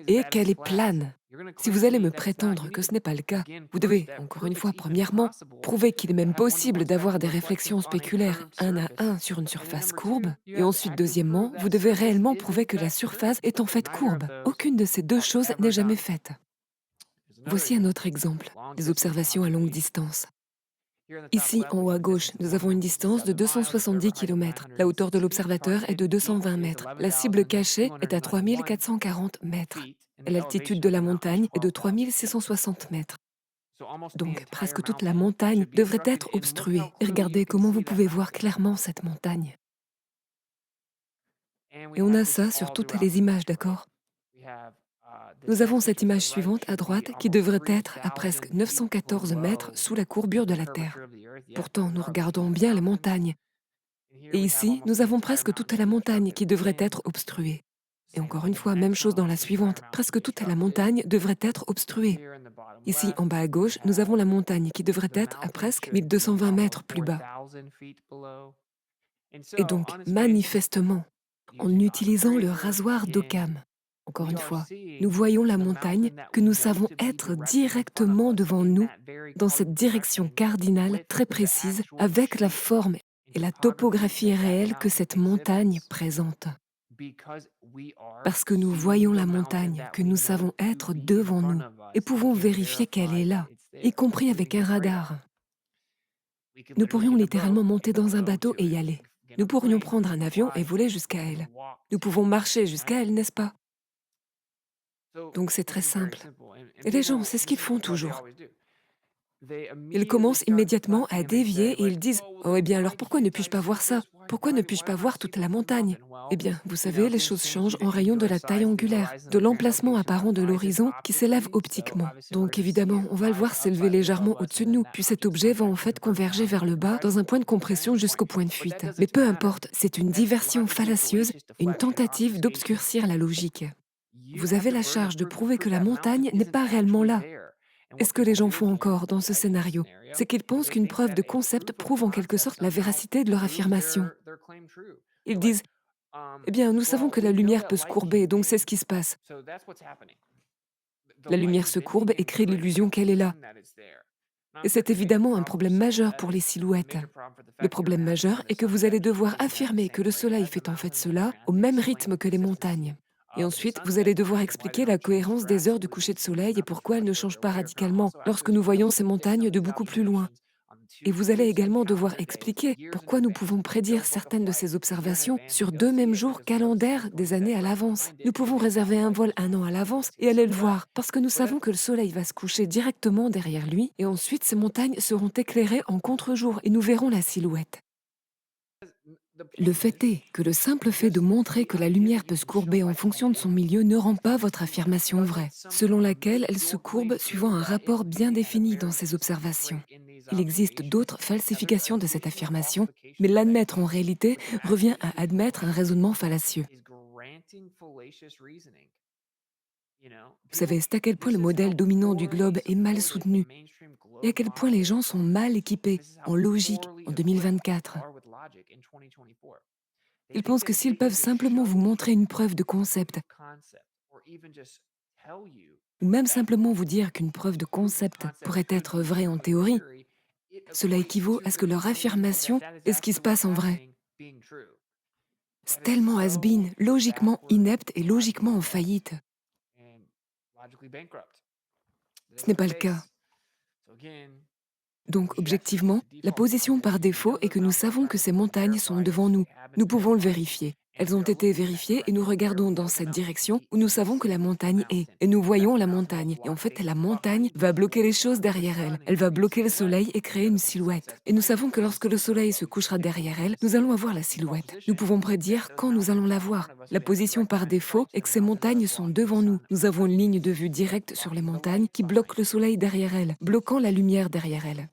est qu'elle est plane. Si vous allez me prétendre que ce n'est pas le cas, vous devez, encore une fois, premièrement, prouver qu'il est même possible d'avoir des réflexions spéculaires un à un sur une surface courbe, et ensuite, deuxièmement, vous devez réellement prouver que la surface est en fait courbe. Aucune de ces deux choses n'est jamais faite. Voici un autre exemple, les observations à longue distance. Ici, en haut à gauche, nous avons une distance de 270 km. La hauteur de l'observateur est de 220 mètres. La cible cachée est à 3440 mètres. Et l'altitude de la montagne est de 3660 mètres. Donc, presque toute la montagne devrait être obstruée. Et regardez comment vous pouvez voir clairement cette montagne. Et on a ça sur toutes les images, d'accord? Nous avons cette image suivante à droite qui devrait être à presque 914 mètres sous la courbure de la Terre. Pourtant, nous regardons bien les montagnes. Et ici, nous avons presque toute la montagne qui devrait être obstruée. Et encore une fois, même chose dans la suivante. Presque toute la montagne devrait être obstruée. Ici, en bas à gauche, nous avons la montagne qui devrait être à presque 1220 mètres plus bas. Et donc, manifestement, en utilisant le rasoir d'Occam, encore une fois, nous voyons la montagne que nous savons être directement devant nous, dans cette direction cardinale très précise, avec la forme et la topographie réelle que cette montagne présente. Parce que nous voyons la montagne que nous savons être devant nous et pouvons vérifier qu'elle est là, y compris avec un radar. Nous pourrions littéralement monter dans un bateau et y aller. Nous pourrions prendre un avion et voler jusqu'à elle. Nous pouvons marcher jusqu'à elle, n'est-ce pas? Donc c'est très simple. Et les gens, c'est ce qu'ils font toujours. Ils commencent immédiatement à dévier et ils disent « Oh, eh bien alors pourquoi ne puis-je pas voir ça? Pourquoi ne puis-je pas voir toute la montagne ?» Eh bien, vous savez, les choses changent en rayon de la taille angulaire, de l'emplacement apparent de l'horizon qui s'élève optiquement. Donc évidemment, on va le voir s'élever légèrement au-dessus de nous, puis cet objet va en fait converger vers le bas dans un point de compression jusqu'au point de fuite. Mais peu importe, c'est une diversion fallacieuse, une tentative d'obscurcir la logique. Vous avez la charge de prouver que la montagne n'est pas réellement là. Et ce que les gens font encore dans ce scénario, c'est qu'ils pensent qu'une preuve de concept prouve en quelque sorte la véracité de leur affirmation. Ils disent « Eh bien, nous savons que la lumière peut se courber, donc c'est ce qui se passe. La lumière se courbe et crée l'illusion qu'elle est là. » Et c'est évidemment un problème majeur pour les silhouettes. Le problème majeur est que vous allez devoir affirmer que le soleil fait en fait cela au même rythme que les montagnes. Et ensuite, vous allez devoir expliquer la cohérence des heures du coucher de soleil et pourquoi elles ne changent pas radicalement lorsque nous voyons ces montagnes de beaucoup plus loin. Et vous allez également devoir expliquer pourquoi nous pouvons prédire certaines de ces observations sur 2 mêmes jours calendaires des années à l'avance. Nous pouvons réserver un vol 1 an à l'avance et aller le voir, parce que nous savons que le soleil va se coucher directement derrière lui, et ensuite ces montagnes seront éclairées en contre-jour et nous verrons la silhouette. Le fait est que le simple fait de montrer que la lumière peut se courber en fonction de son milieu ne rend pas votre affirmation vraie, selon laquelle elle se courbe suivant un rapport bien défini dans ses observations. Il existe d'autres falsifications de cette affirmation, mais l'admettre en réalité revient à admettre un raisonnement fallacieux. Vous savez, c'est à quel point le modèle dominant du globe est mal soutenu et à quel point les gens sont mal équipés en logique en 2024. Ils pensent que s'ils peuvent simplement vous montrer une preuve de concept, ou même simplement vous dire qu'une preuve de concept pourrait être vraie en théorie, cela équivaut à ce que leur affirmation est ce qui se passe en vrai. C'est tellement has-been, logiquement inepte et logiquement en faillite. Ce n'est pas le cas. Donc, objectivement, la position par défaut est que nous savons que ces montagnes sont devant nous. Nous pouvons le vérifier. Elles ont été vérifiées et nous regardons dans cette direction où nous savons que la montagne est. Et nous voyons la montagne. Et en fait, la montagne va bloquer les choses derrière elle. Elle va bloquer le soleil et créer une silhouette. Et nous savons que lorsque le soleil se couchera derrière elle, nous allons avoir la silhouette. Nous pouvons prédire quand nous allons la voir. La position par défaut est que ces montagnes sont devant nous. Nous avons une ligne de vue directe sur les montagnes qui bloque le soleil derrière elle, bloquant la lumière derrière elle.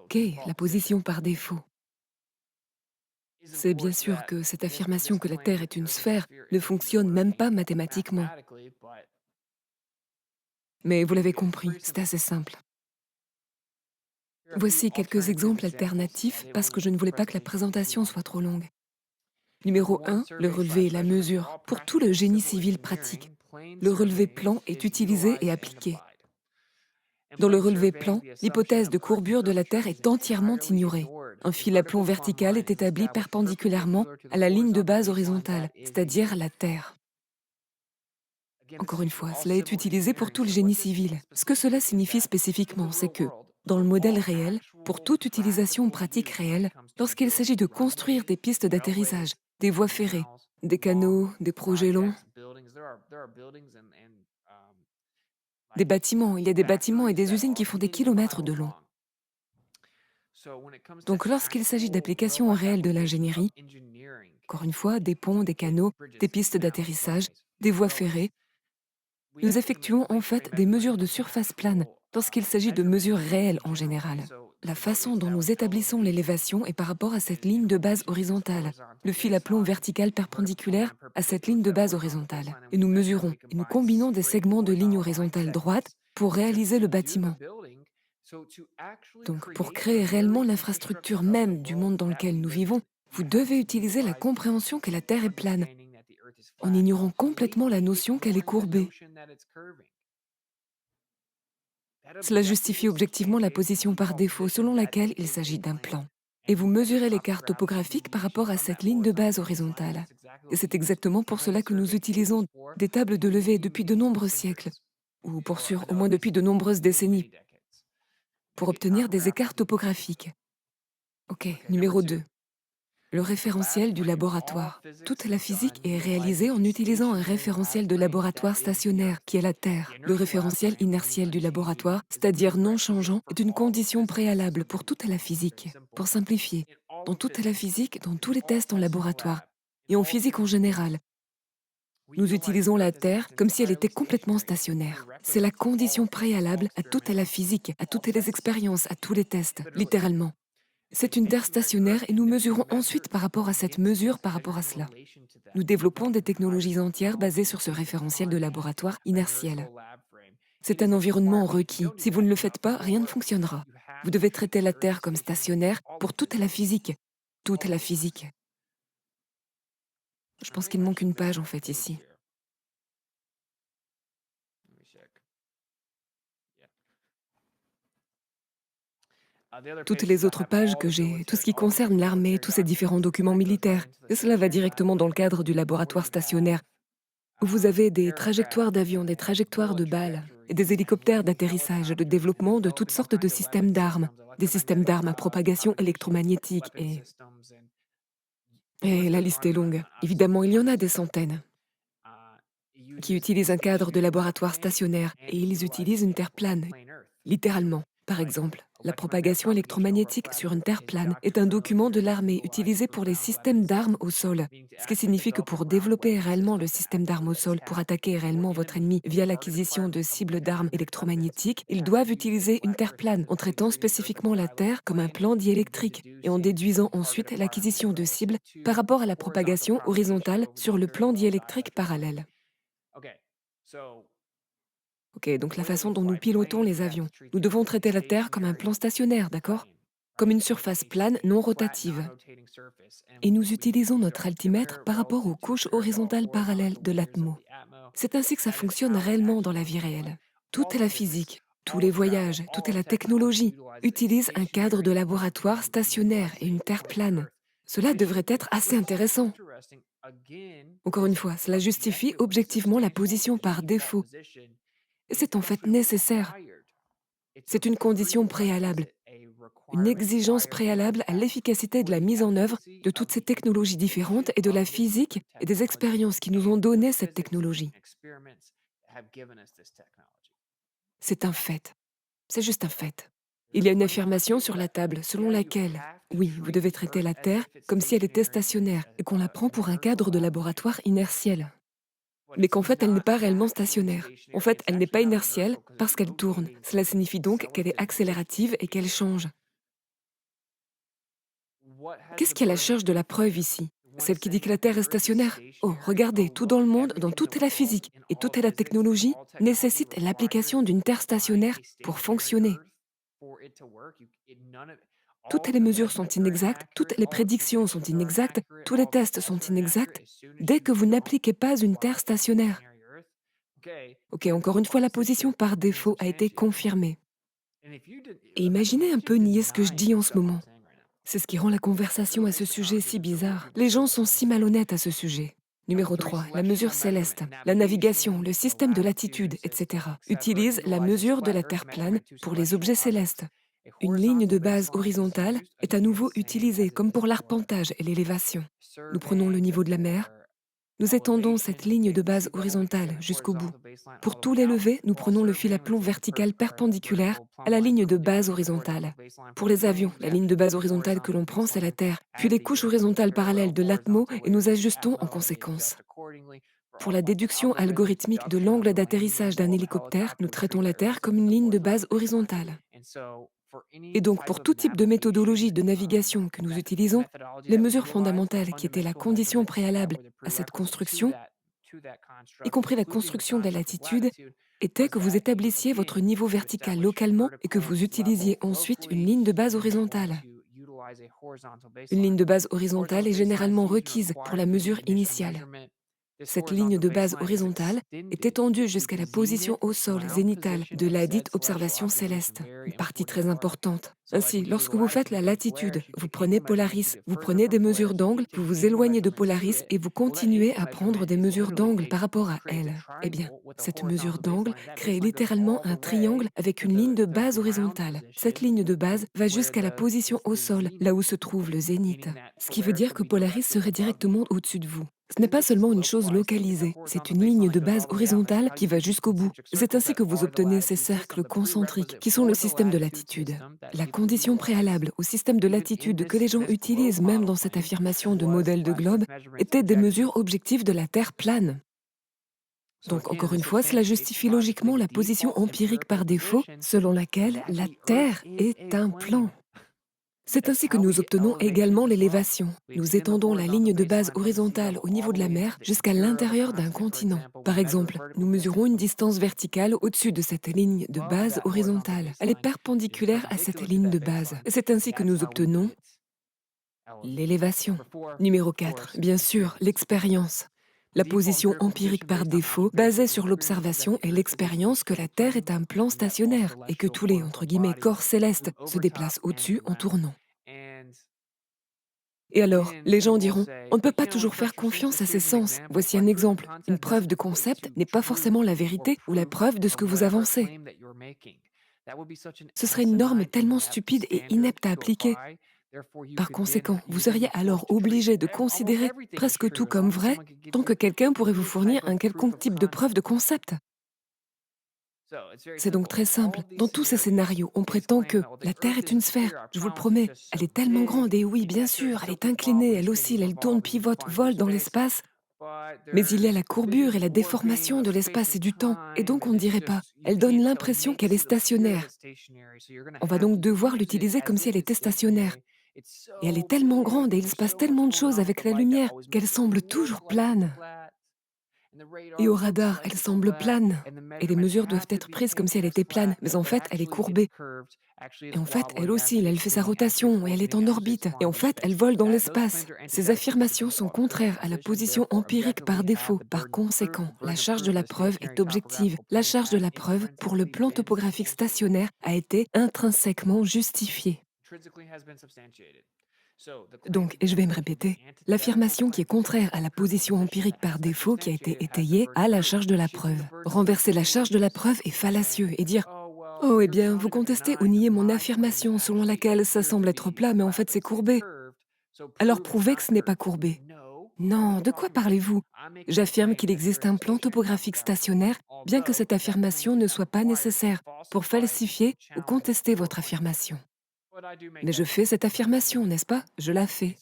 Qu'est la position par défaut? C'est bien sûr que cette affirmation que la Terre est une sphère ne fonctionne même pas mathématiquement. Mais vous l'avez compris, c'est assez simple. Voici quelques exemples alternatifs parce que je ne voulais pas que la présentation soit trop longue. Numéro 1, le relevé et la mesure. Pour tout le génie civil pratique, le relevé plan est utilisé et appliqué. Dans le relevé plan, l'hypothèse de courbure de la Terre est entièrement ignorée. Un fil à plomb vertical est établi perpendiculairement à la ligne de base horizontale, c'est-à-dire la Terre. Encore une fois, cela est utilisé pour tout le génie civil. Ce que cela signifie spécifiquement, c'est que, dans le modèle réel, pour toute utilisation pratique réelle, lorsqu'il s'agit de construire des pistes d'atterrissage, des voies ferrées, des canaux, des projets longs, des bâtiments, il y a des bâtiments et des usines qui font des kilomètres de long. Donc lorsqu'il s'agit d'applications réelles de l'ingénierie, encore une fois, des ponts, des canaux, des pistes d'atterrissage, des voies ferrées, nous effectuons en fait des mesures de surface plane lorsqu'il s'agit de mesures réelles en général. La façon dont nous établissons l'élévation est par rapport à cette ligne de base horizontale, le fil à plomb vertical perpendiculaire à cette ligne de base horizontale. Et nous mesurons et nous combinons des segments de ligne horizontale droite pour réaliser le bâtiment. Donc, pour créer réellement l'infrastructure même du monde dans lequel nous vivons, vous devez utiliser la compréhension que la Terre est plane, en ignorant complètement la notion qu'elle est courbée. Cela justifie objectivement la position par défaut selon laquelle il s'agit d'un plan. Et vous mesurez l'écart topographique par rapport à cette ligne de base horizontale. Et c'est exactement pour cela que nous utilisons des tables de levée depuis de nombreux siècles, ou pour sûr au moins depuis de nombreuses décennies, pour obtenir des écarts topographiques. Ok, numéro 2. Le référentiel du laboratoire. Toute la physique est réalisée en utilisant un référentiel de laboratoire stationnaire, qui est la Terre. Le référentiel inertiel du laboratoire, c'est-à-dire non changeant, est une condition préalable pour toute la physique. Pour simplifier, dans toute la physique, dans tous les tests en laboratoire, et en physique en général, nous utilisons la Terre comme si elle était complètement stationnaire. C'est la condition préalable à toute la physique, à toutes les expériences, à tous les tests, littéralement. C'est une Terre stationnaire et nous mesurons ensuite par rapport à cette mesure, par rapport à cela. Nous développons des technologies entières basées sur ce référentiel de laboratoire inertiel. C'est un environnement requis. Si vous ne le faites pas, rien ne fonctionnera. Vous devez traiter la Terre comme stationnaire pour toute la physique. Toute la physique. Je pense qu'il manque une page en fait ici. Toutes les autres pages que j'ai, tout ce qui concerne l'armée, tous ces différents documents militaires, et cela va directement dans le cadre du laboratoire stationnaire, où vous avez des trajectoires d'avions, des trajectoires de balles, et des hélicoptères d'atterrissage, de développement de toutes sortes de systèmes d'armes, des systèmes d'armes à propagation électromagnétique, et la liste est longue. Évidemment, il y en a des centaines qui utilisent un cadre de laboratoire stationnaire, et ils utilisent une Terre plane, littéralement. Par exemple, La propagation électromagnétique sur une Terre plane est un document de l'armée utilisé pour les systèmes d'armes au sol, ce qui signifie que pour développer réellement le système d'armes au sol, pour attaquer réellement votre ennemi via l'acquisition de cibles d'armes électromagnétiques, ils doivent utiliser une Terre plane en traitant spécifiquement la Terre comme un plan diélectrique et en déduisant ensuite l'acquisition de cibles par rapport à la propagation horizontale sur le plan diélectrique parallèle. Ok, donc la façon dont nous pilotons les avions. Nous devons traiter la Terre comme un plan stationnaire, d'accord? Comme une surface plane non rotative. Et nous utilisons notre altimètre par rapport aux couches horizontales parallèles de l'atmo. C'est ainsi que ça fonctionne réellement dans la vie réelle. Toute la physique, tous les voyages, toute la technologie utilisent un cadre de laboratoire stationnaire et une Terre plane. Cela devrait être assez intéressant. Encore une fois, cela justifie objectivement la position par défaut. Et c'est en fait nécessaire. C'est une condition préalable, une exigence préalable à l'efficacité de la mise en œuvre de toutes ces technologies différentes et de la physique et des expériences qui nous ont donné cette technologie. C'est un fait. C'est juste un fait. Il y a une affirmation sur la table selon laquelle, oui, vous devez traiter la Terre comme si elle était stationnaire et qu'on la prend pour un cadre de laboratoire inertiel. Mais qu'en fait, elle n'est pas réellement stationnaire. En fait, elle n'est pas inertielle parce qu'elle tourne. Cela signifie donc qu'elle est accélérative et qu'elle change. Qu'est-ce qui est la charge de la preuve ici? Celle qui dit que la Terre est stationnaire? Oh, regardez, tout dans le monde, dans toute la physique et toute la technologie, nécessite l'application d'une Terre stationnaire pour fonctionner. Toutes les mesures sont inexactes, toutes les prédictions sont inexactes, tous les tests sont inexacts, dès que vous n'appliquez pas une Terre stationnaire. Ok, encore une fois, la position par défaut a été confirmée. Et imaginez un peu nier ce que je dis en ce moment. C'est ce qui rend la conversation à ce sujet si bizarre. Les gens sont si malhonnêtes à ce sujet. Numéro 3, la mesure céleste. La navigation, le système de latitude, etc. utilisent la mesure de la Terre plane pour les objets célestes. Une ligne de base horizontale est à nouveau utilisée comme pour l'arpentage et l'élévation. Nous prenons le niveau de la mer. Nous étendons cette ligne de base horizontale jusqu'au bout. Pour tous les levées, nous prenons le fil à plomb vertical perpendiculaire à la ligne de base horizontale. Pour les avions, la ligne de base horizontale que l'on prend, c'est la Terre, puis les couches horizontales parallèles de l'atmo et nous ajustons en conséquence. Pour la déduction algorithmique de l'angle d'atterrissage d'un hélicoptère, nous traitons la Terre comme une ligne de base horizontale. Et donc, pour tout type de méthodologie de navigation que nous utilisons, les mesures fondamentales qui étaient la condition préalable à cette construction, y compris la construction de la latitude, étaient que vous établissiez votre niveau vertical localement et que vous utilisiez ensuite une ligne de base horizontale. Une ligne de base horizontale est généralement requise pour la mesure initiale. Cette ligne de base horizontale est étendue jusqu'à la position au sol zénitale de la dite observation céleste, une partie très importante. Ainsi, lorsque vous faites la latitude, vous prenez Polaris, vous prenez des mesures d'angle, vous vous éloignez de Polaris et vous continuez à prendre des mesures d'angle par rapport à elle. Eh bien, cette mesure d'angle crée littéralement un triangle avec une ligne de base horizontale. Cette ligne de base va jusqu'à la position au sol, là où se trouve le zénith. Ce qui veut dire que Polaris serait directement au-dessus de vous. Ce n'est pas seulement une chose localisée, c'est une ligne de base horizontale qui va jusqu'au bout. C'est ainsi que vous obtenez ces cercles concentriques qui sont le système de latitude. La condition préalable au système de latitude que les gens utilisent même dans cette affirmation de modèle de globe était des mesures objectives de la Terre plane. Donc encore une fois, cela justifie logiquement la position empirique par défaut selon laquelle la Terre est un plan. C'est ainsi que nous obtenons également l'élévation. Nous étendons la ligne de base horizontale au niveau de la mer jusqu'à l'intérieur d'un continent. Par exemple, nous mesurons une distance verticale au-dessus de cette ligne de base horizontale. Elle est perpendiculaire à cette ligne de base. C'est ainsi que nous obtenons l'élévation. Numéro 4, bien sûr, l'expérience. La position empirique par défaut, basée sur l'observation et l'expérience que la Terre est un plan stationnaire et que tous les, entre guillemets, corps célestes se déplacent au-dessus en tournant. Et alors, les gens diront, on ne peut pas toujours faire confiance à ces sens. Voici un exemple. Une preuve de concept n'est pas forcément la vérité ou la preuve de ce que vous avancez. Ce serait une norme tellement stupide et inepte à appliquer. Par conséquent, vous seriez alors obligé de considérer presque tout comme vrai tant que quelqu'un pourrait vous fournir un quelconque type de preuve de concept. C'est donc très simple. Dans tous ces scénarios, on prétend que la Terre est une sphère, je vous le promets. Elle est tellement grande, et oui, bien sûr, elle est inclinée, elle oscille, elle tourne, pivote, vole dans l'espace. Mais il y a la courbure et la déformation de l'espace et du temps, et donc on ne dirait pas. Elle donne l'impression qu'elle est stationnaire. On va donc devoir l'utiliser comme si elle était stationnaire. Et elle est tellement grande et il se passe tellement de choses avec la lumière qu'elle semble toujours plane. Et au radar, elle semble plane. Et les mesures doivent être prises comme si elle était plane, mais en fait, elle est courbée. Et en fait, elle oscille, elle fait sa rotation, et elle est en orbite. Et en fait, elle vole dans l'espace. Ces affirmations sont contraires à la position empirique par défaut. Par conséquent, la charge de la preuve est objective. La charge de la preuve, pour le plan topographique stationnaire, a été intrinsèquement justifiée. Donc, et je vais me répéter, l'affirmation qui est contraire à la position empirique par défaut qui a été étayée a la charge de la preuve. Renverser la charge de la preuve est fallacieux et dire oh, eh bien, vous contestez ou niez mon affirmation selon laquelle ça semble être plat, mais en fait c'est courbé. Alors prouvez que ce n'est pas courbé. Non, de quoi parlez-vous? J'affirme qu'il existe un plan topographique stationnaire, bien que cette affirmation ne soit pas nécessaire pour falsifier ou contester votre affirmation. Mais je fais cette affirmation, n'est-ce pas? Je la fais.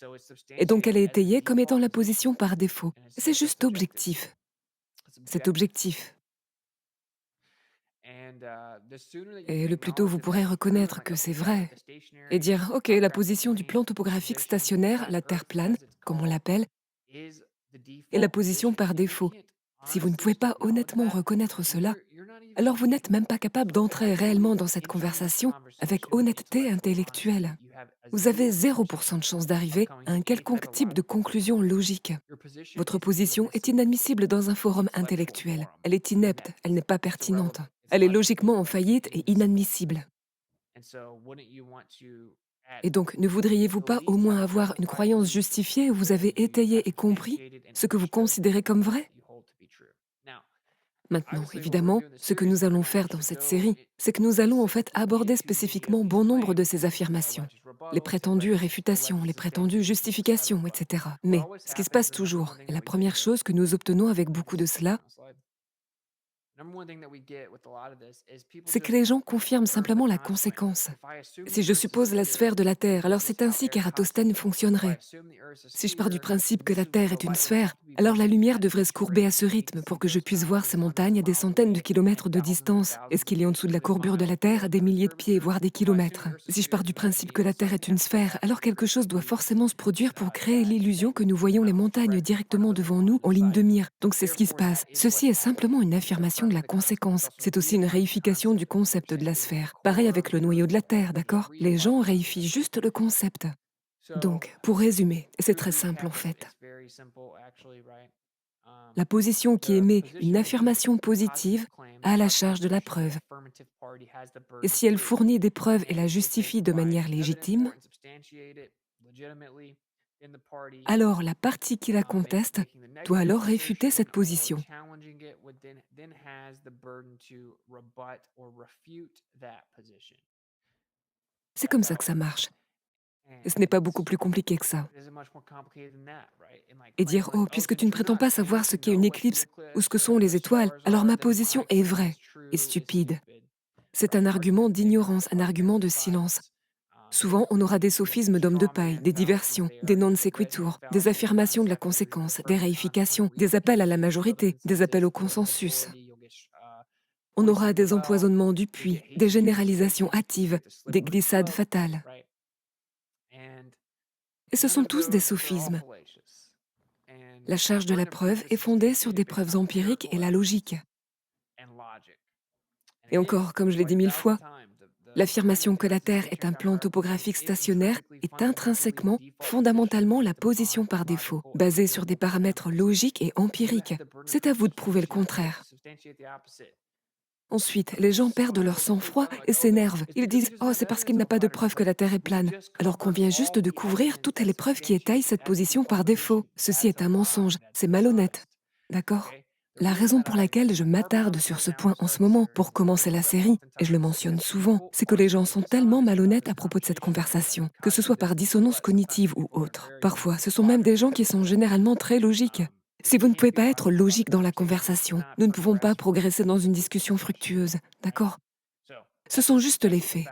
Et donc elle est étayée comme étant la position par défaut. C'est juste objectif. C'est objectif. Et le plus tôt vous pourrez reconnaître que c'est vrai et dire « Ok, la position du plan topographique stationnaire, la Terre plane, comme on l'appelle, est la position par défaut. » Si vous ne pouvez pas honnêtement reconnaître cela, alors vous n'êtes même pas capable d'entrer réellement dans cette conversation avec honnêteté intellectuelle. Vous avez 0% de chance d'arriver à un quelconque type de conclusion logique. Votre position est inadmissible dans un forum intellectuel. Elle est inepte, elle n'est pas pertinente. Elle est logiquement en faillite et inadmissible. Et donc, ne voudriez-vous pas au moins avoir une croyance justifiée où vous avez étayé et compris ce que vous considérez comme vrai? Maintenant, évidemment, ce que nous allons faire dans cette série, c'est que nous allons en fait aborder spécifiquement bon nombre de ces affirmations, les prétendues réfutations, les prétendues justifications, etc. Mais ce qui se passe toujours, et la première chose que nous obtenons avec beaucoup de cela, c'est que les gens confirment simplement la conséquence. Si je suppose la sphère de la Terre, alors c'est ainsi qu'Ératosthène fonctionnerait. Si je pars du principe que la Terre est une sphère, alors la lumière devrait se courber à ce rythme pour que je puisse voir ces montagnes à des centaines de kilomètres de distance. Et ce qu'il y a en dessous de la courbure de la Terre à des milliers de pieds, voire des kilomètres. Si je pars du principe que la Terre est une sphère, alors quelque chose doit forcément se produire pour créer l'illusion que nous voyons les montagnes directement devant nous en ligne de mire. Donc c'est ce qui se passe. Ceci est simplement une affirmation de la conséquence. C'est aussi une réification du concept de la sphère. Pareil avec le noyau de la Terre, d'accord? Les gens réifient juste le concept. Donc, pour résumer, c'est très simple en fait. La position qui émet une affirmation positive a la charge de la preuve. Et si elle fournit des preuves et la justifie de manière légitime, alors la partie qui la conteste doit alors réfuter cette position. C'est comme ça que ça marche. Et ce n'est pas beaucoup plus compliqué que ça. Et dire « Oh, puisque tu ne prétends pas savoir ce qu'est une éclipse ou ce que sont les étoiles, alors ma position est vraie et stupide. » C'est un argument d'ignorance, un argument de silence. Souvent, on aura des sophismes d'hommes de paille, des diversions, des non sequitur, des affirmations de la conséquence, des réifications, des appels à la majorité, des appels au consensus. On aura des empoisonnements du puits, des généralisations hâtives, des glissades fatales. Et ce sont tous des sophismes. La charge de la preuve est fondée sur des preuves empiriques et la logique. Et encore, comme je l'ai dit 1000 fois, l'affirmation que la Terre est un plan topographique stationnaire est intrinsèquement, fondamentalement la position par défaut, basée sur des paramètres logiques et empiriques. C'est à vous de prouver le contraire. Ensuite, les gens perdent leur sang-froid et s'énervent. Ils disent « Oh, c'est parce qu'il n'a pas de preuve que la Terre est plane », alors qu'on vient juste de couvrir toutes les preuves qui étayent cette position par défaut. Ceci est un mensonge, c'est malhonnête. D'accord? La raison pour laquelle je m'attarde sur ce point en ce moment, pour commencer la série, et je le mentionne souvent, c'est que les gens sont tellement malhonnêtes à propos de cette conversation, que ce soit par dissonance cognitive ou autre. Parfois, ce sont même des gens qui sont généralement très logiques. Si vous ne pouvez pas être logique dans la conversation, nous ne pouvons pas progresser dans une discussion fructueuse, d'accord? Ce sont juste les faits.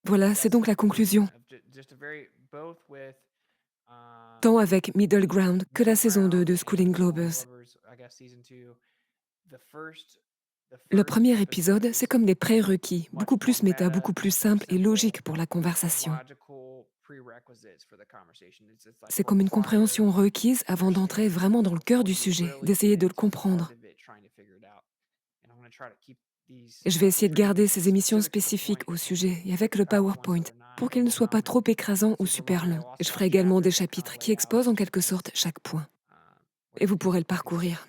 Voilà, c'est donc la conclusion. Tant avec Middle Ground que la saison 2 de Schooling Globers. Le premier épisode, c'est comme des prérequis, beaucoup plus méta, beaucoup plus simple et logique pour la conversation. C'est comme une compréhension requise avant d'entrer vraiment dans le cœur du sujet, d'essayer de le comprendre. Et je vais essayer de garder ces émissions spécifiques au sujet et avec le PowerPoint pour qu'ils ne soient pas trop écrasants ou super longs. Et je ferai également des chapitres qui exposent en quelque sorte chaque point. Et vous pourrez le parcourir.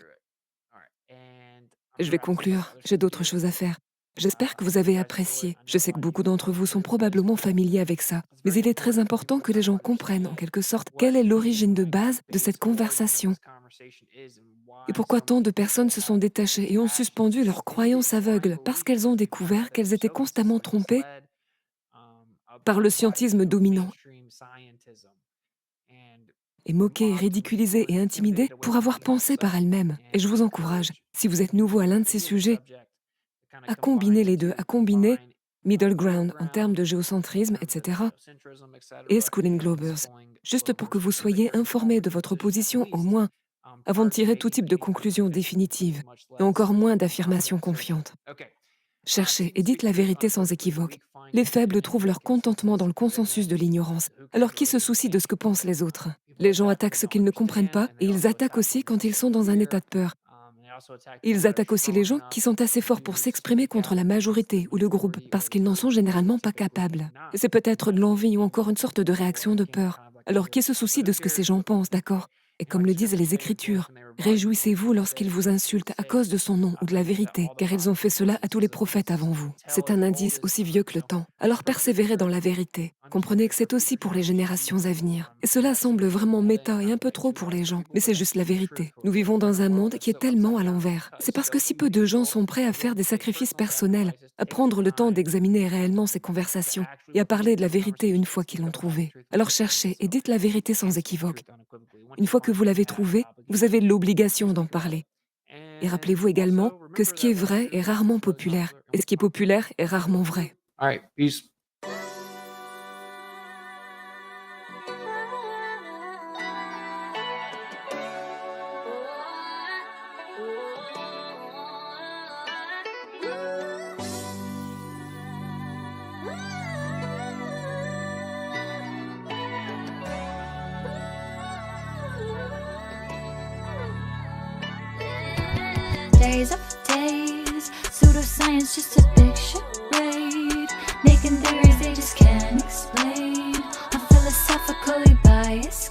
Je vais conclure, j'ai d'autres choses à faire. J'espère que vous avez apprécié. Je sais que beaucoup d'entre vous sont probablement familiers avec ça, mais il est très important que les gens comprennent en quelque sorte quelle est l'origine de base de cette conversation et pourquoi tant de personnes se sont détachées et ont suspendu leurs croyances aveugles parce qu'elles ont découvert qu'elles étaient constamment trompées par le scientisme dominant et moquées, ridiculisées et intimidées pour avoir pensé par elles-mêmes. Et je vous encourage, si vous êtes nouveau à l'un de ces sujets, à combiner les deux, à combiner Middle Ground en termes de géocentrisme, etc., et Schooling Globers, juste pour que vous soyez informés de votre position au moins, avant de tirer tout type de conclusion définitive, et encore moins d'affirmations confiantes. Cherchez et dites la vérité sans équivoque. Les faibles trouvent leur contentement dans le consensus de l'ignorance. Alors qui se soucie de ce que pensent les autres? Les gens attaquent ce qu'ils ne comprennent pas, et ils attaquent aussi quand ils sont dans un état de peur. Ils attaquent aussi les gens qui sont assez forts pour s'exprimer contre la majorité ou le groupe, parce qu'ils n'en sont généralement pas capables. Et c'est peut-être de l'envie ou encore une sorte de réaction de peur. Alors qui se soucie de ce que ces gens pensent, d'accord? Et comme le disent les Écritures, réjouissez-vous lorsqu'ils vous insultent à cause de son nom ou de la vérité, car ils ont fait cela à tous les prophètes avant vous. C'est un indice aussi vieux que le temps. Alors persévérez dans la vérité. Comprenez que c'est aussi pour les générations à venir. Et cela semble vraiment méta et un peu trop pour les gens, mais c'est juste la vérité. Nous vivons dans un monde qui est tellement à l'envers. C'est parce que si peu de gens sont prêts à faire des sacrifices personnels, à prendre le temps d'examiner réellement ces conversations et à parler de la vérité une fois qu'ils l'ont trouvée. Alors cherchez et dites la vérité sans équivoque. Une fois que vous l'avez trouvée, vous avez l'obligation d'en parler. Et rappelez-vous également que ce qui est vrai est rarement populaire, et ce qui est populaire est rarement vrai. All right, peace. Days after days, pseudoscience just a big charade, making theories they just can't explain. I'm philosophically biased.